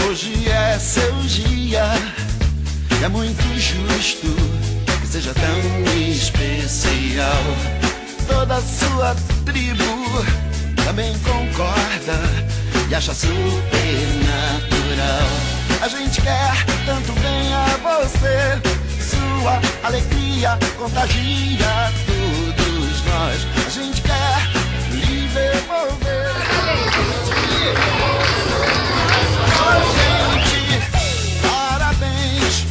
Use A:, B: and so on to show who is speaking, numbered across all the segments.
A: Hoje é seu dia, é muito justo que seja tão especial. Toda a sua tribo também concorda e acha super natural. A gente quer tanto bem a você, sua alegria contagia todos nós. A gente quer lhe devolver. Gente, parabéns,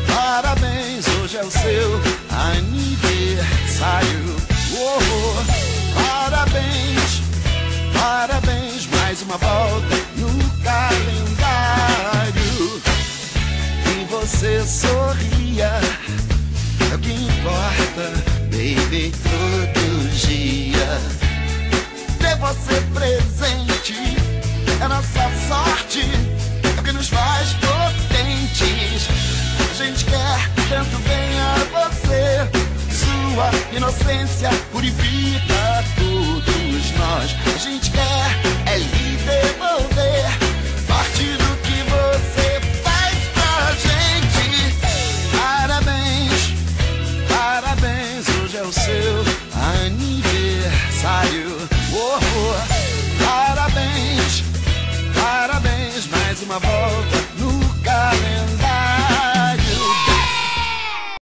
A: parabéns, hoje é o seu aniversário. Parabéns, parabéns, mais uma volta no calendário. E você sorria, é o que importa, baby, todo dia. Ter você presente é nossa sorte, é o que nos faz potentes. A gente quer tanto bem a você, sua inocência purifica todos nós. A gente quer